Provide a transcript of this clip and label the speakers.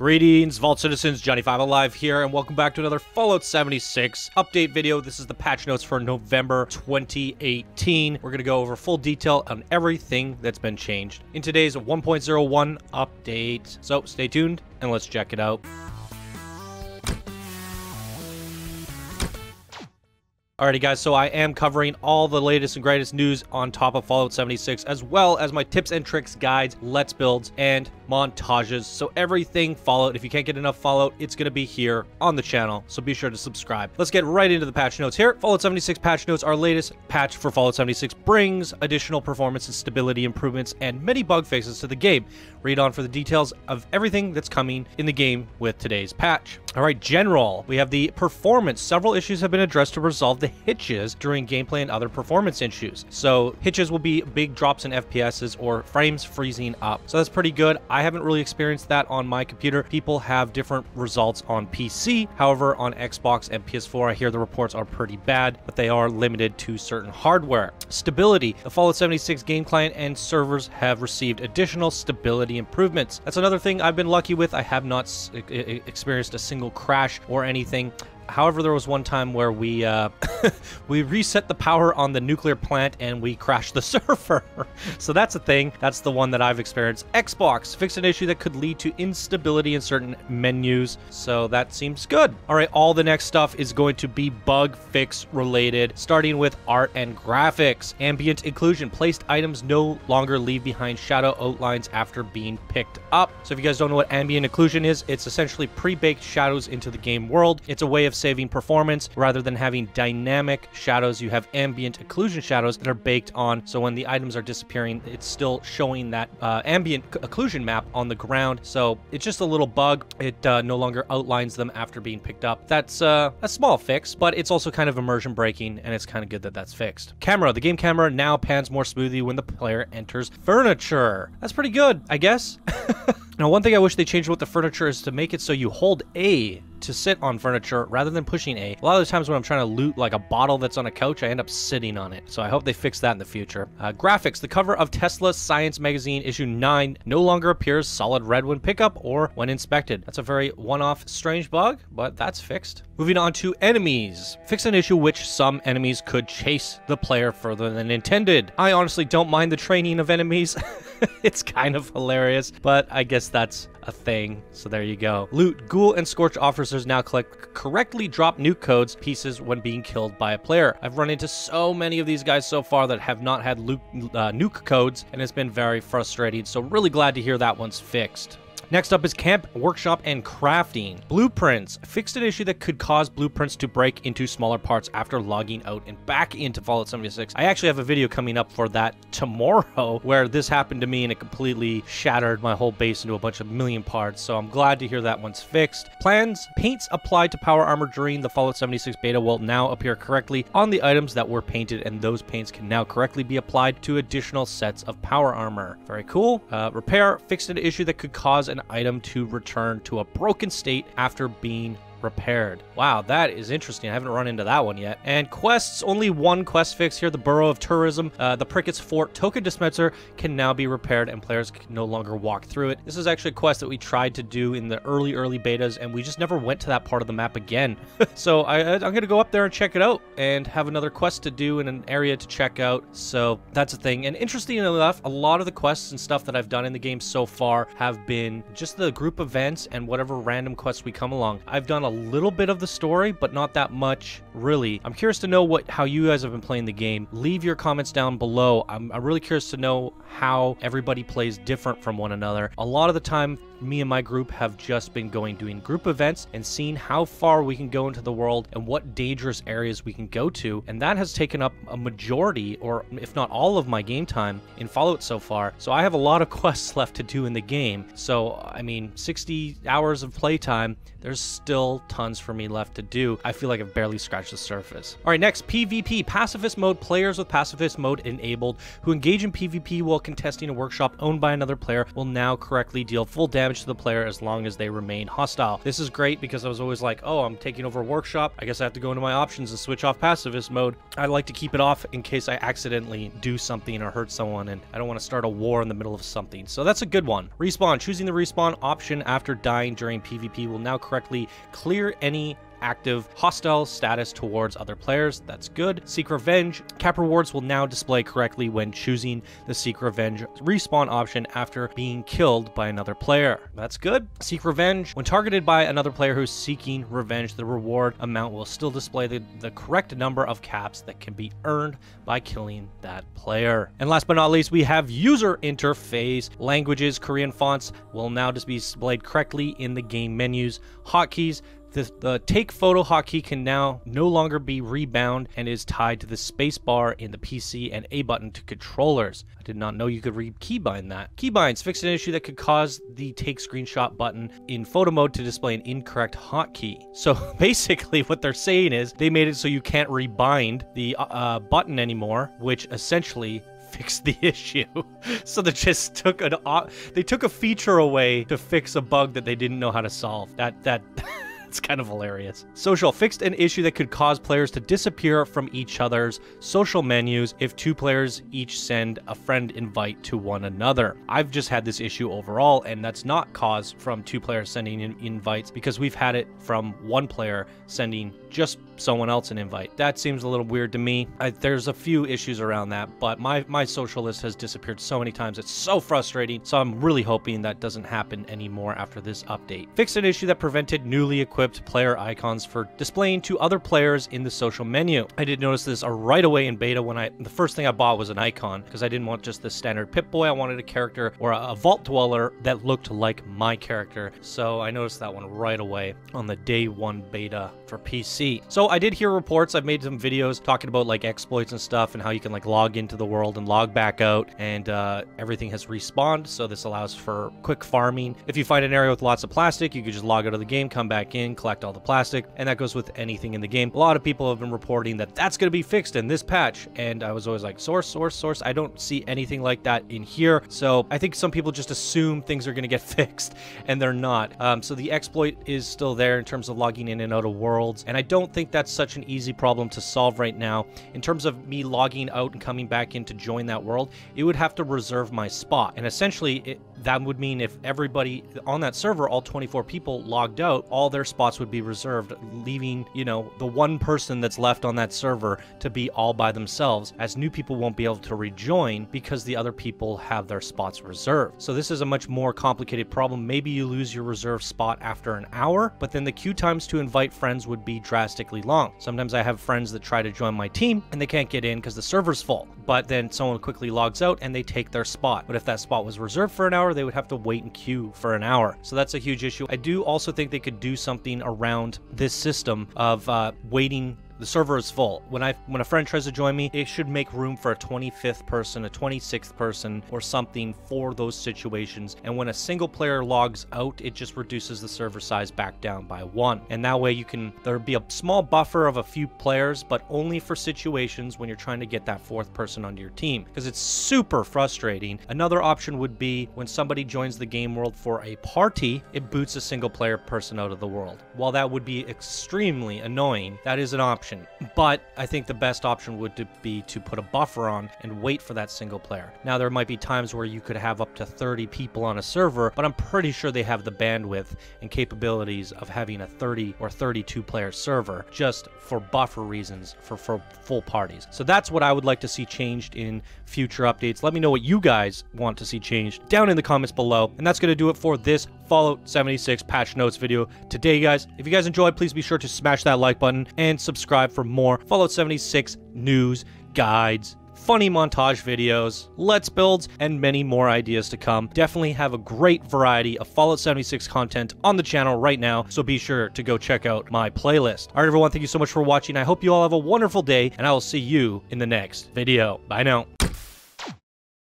Speaker 1: Greetings, Vault Citizens, Johnny5 Alive here, and welcome back to another Fallout 76 update video. This is the patch notes for November 2018. We're going to go over full detail on everything that's been changed in today's 1.01 update. So stay tuned and let's check it out. Alrighty guys, so I am covering all the latest and greatest news on top of Fallout 76, as well as my tips and tricks, guides, let's builds, and montages. So everything Fallout. If you can't get enough Fallout, it's going to be here on the channel, so be sure to subscribe. Let's get right into the patch notes here. Fallout 76 patch notes. Our latest patch for Fallout 76 brings additional performance and stability improvements and many bug fixes to the game. Read on for the details of everything that's coming in the game with today's patch. Alright, general. We have the performance. Several issues have been addressed to resolve the hitches during gameplay and other performance issues. So hitches will be big drops in FPSs or frames freezing up. So that's pretty good. I haven't really experienced that on my computer. People have different results on PC. However, on Xbox and PS4, I hear the reports are pretty bad, but they are limited to certain hardware. Stability. The Fallout 76 game client and servers have received additional stability improvements. That's another thing I've been lucky with. I have not experienced a single crash or anything. However, there was one time where we we reset the power on the nuclear plant and we crashed the server. So that's a thing. That's the one that I've experienced. Xbox fixed an issue that could lead to instability in certain menus. So that seems good. All right, all the next stuff is going to be bug fix related, starting with art and graphics. Ambient inclusion. Placed items no longer leave behind shadow outlines after being picked up. So if you guys don't know what ambient inclusion is, it's essentially pre-baked shadows into the game world. It's a way of saving performance. Rather than having dynamic shadows, you have ambient occlusion shadows that are baked on, so when the items are disappearing, it's still showing that ambient occlusion map on the ground. So it's just a little bug. It no longer outlines them after being picked up. That's a small fix, but it's also kind of immersion breaking, and it's kind of good that that's fixed. Camera. The game camera now pans more smoothly when the player enters furniture. That's pretty good, I guess. Now, one thing I wish they changed with the furniture is to make it so you hold A to sit on furniture rather than pushing A. A lot of the times when I'm trying to loot like a bottle that's on a couch, I end up sitting on it. So I hope they fix that in the future. Graphics. The cover of Tesla Science Magazine issue 9 no longer appears solid red when pickup or when inspected. That's a very one-off strange bug, but that's fixed. Moving on to enemies. Fix an issue which some enemies could chase the player further than intended. I honestly don't mind the training of enemies. It's kind of hilarious, but I guess that's a thing. So there you go. Loot. Ghoul and Scorch officers now correctly drop nuke codes pieces when being killed by a player. I've run into so many of these guys so far that have not had nuke codes, and it's been very frustrating. So really glad to hear that one's fixed. Next up is Camp, Workshop, and Crafting. Blueprints. Fixed an issue that could cause blueprints to break into smaller parts after logging out and back into Fallout 76. I actually have a video coming up for that tomorrow where this happened to me and it completely shattered my whole base into a bunch of million parts. So I'm glad to hear that one's fixed. Plans. Paints applied to power armor during the Fallout 76 beta will now appear correctly on the items that were painted, and those paints can now correctly be applied to additional sets of power armor. Very cool. Repair. Fixed an issue that could cause an item to return to a broken state after being repaired. Wow, that is interesting. I haven't run into that one yet. And quests, only one quest fix here. The Bureau of Tourism, the Prickett's Fort token dispenser can now be repaired and players can no longer walk through it. This is actually a quest that we tried to do in the early betas, and we just never went to that part of the map again. So I'm gonna go up there and check it out and have another quest to do in an area to check out. So that's a thing. And interesting enough, a lot of the quests and stuff that I've done in the game so far have been just the group events and whatever random quests we come along. I've done a little bit of the story, but not that much, really. I'm curious to know how you guys have been playing the game. Leave your comments down below. I'm really curious to know how everybody plays different from one another. A lot of the time, me and my group have just been doing group events and seeing how far we can go into the world and what dangerous areas we can go to, and that has taken up a majority, or if not all, of my game time in Fallout so far. So I have a lot of quests left to do in the game. So I mean, 60 hours of playtime, there's still tons for me left to do. I feel like I've barely scratched the surface. All right, next, PvP. Pacifist mode. Players with pacifist mode enabled who engage in PvP while contesting a workshop owned by another player will now correctly deal full damage damage to the player as long as they remain hostile. This is great because I was always like, oh, I'm taking over a workshop. I guess I have to go into my options and switch off pacifist mode. I like to keep it off in case I accidentally do something or hurt someone, and I don't want to start a war in the middle of something. So that's a good one. Respawn. Choosing the respawn option after dying during PvP will now correctly clear any active hostile status towards other players. That's good. Seek Revenge. Cap rewards will now display correctly when choosing the Seek Revenge respawn option after being killed by another player. That's good. Seek Revenge. When targeted by another player who's seeking revenge, the reward amount will still display the correct number of caps that can be earned by killing that player. And last but not least, we have user interface. Languages, Korean fonts will now just be displayed correctly in the game menus. Hotkeys. The take photo hotkey can now no longer be rebound and is tied to the space bar in the PC and A button to controllers. I did not know you could keybind that. Keybinds fixed an issue that could cause the take screenshot button in photo mode to display an incorrect hotkey. So basically what they're saying is they made it so you can't rebind the button anymore, which essentially fix the issue. So they just took a feature away to fix a bug that they didn't know how to solve. It's kind of hilarious. Social fixed an issue that could cause players to disappear from each other's social menus if two players each send a friend invite to one another. I've just had this issue overall, and that's not caused from two players sending in invites because we've had it from one player sending just someone else an invite. That seems a little weird to me. There's a few issues around that, but my social list has disappeared so many times. It's so frustrating. So I'm really hoping that doesn't happen anymore after this update. Fixed an issue that prevented newly equipped player icons for displaying to other players in the social menu. I did notice this right away in beta when the first thing I bought was an icon because I didn't want just the standard Pip-Boy. I wanted a character or a Vault Dweller that looked like my character. So I noticed that one right away on the day one beta for PC. So I did hear reports. I've made some videos talking about like exploits and stuff and how you can like log into the world and log back out, and everything has respawned. So this allows for quick farming. If you find an area with lots of plastic, you could just log out of the game, come back in, collect all the plastic, and that goes with anything in the game. A lot of people have been reporting that that's going to be fixed in this patch, and I was always like, source. I don't see anything like that in here. So I think some people just assume things are going to get fixed, and they're not. So the exploit is still there in terms of logging in and out of worlds, and I don't think that's such an easy problem to solve right now. In terms of me logging out and coming back in to join that world, it would have to reserve my spot, and essentially that would mean if everybody on that server, all 24 people logged out, all their spots would be reserved, leaving, you know, the one person that's left on that server to be all by themselves, as new people won't be able to rejoin because the other people have their spots reserved. So this is a much more complicated problem. Maybe you lose your reserved spot after an hour, but then the queue times to invite friends would be drastically long. Sometimes I have friends that try to join my team and they can't get in because the server's full, but then someone quickly logs out and they take their spot. But if that spot was reserved for an hour, they would have to wait in queue for an hour. So that's a huge issue. I do also think they could do something around this system of waiting. The server is full. When a friend tries to join me, it should make room for a 25th person, a 26th person, or something for those situations. And when a single player logs out, it just reduces the server size back down by 1. And that way there'd be a small buffer of a few players, but only for situations when you're trying to get that 4th person onto your team, because it's super frustrating. Another option would be when somebody joins the game world for a party, it boots a single player person out of the world. While that would be extremely annoying, that is an option. But I think the best option would be to put a buffer on and wait for that single player. Now, there might be times where you could have up to 30 people on a server, but I'm pretty sure they have the bandwidth and capabilities of having a 30 or 32 player server just for buffer reasons for full parties. So that's what I would like to see changed in future updates. Let me know what you guys want to see changed down in the comments below. And that's going to do it for this Fallout 76 patch notes video today, guys. If you guys enjoyed, please be sure to smash that like button and subscribe for more Fallout 76 news, guides, funny montage videos, let's builds, and many more ideas to come. Definitely have a great variety of Fallout 76 content on the channel right now, so be sure to go check out my playlist. All right, everyone, thank you so much for watching. I hope you all have a wonderful day, and I will see you in the next video. Bye now.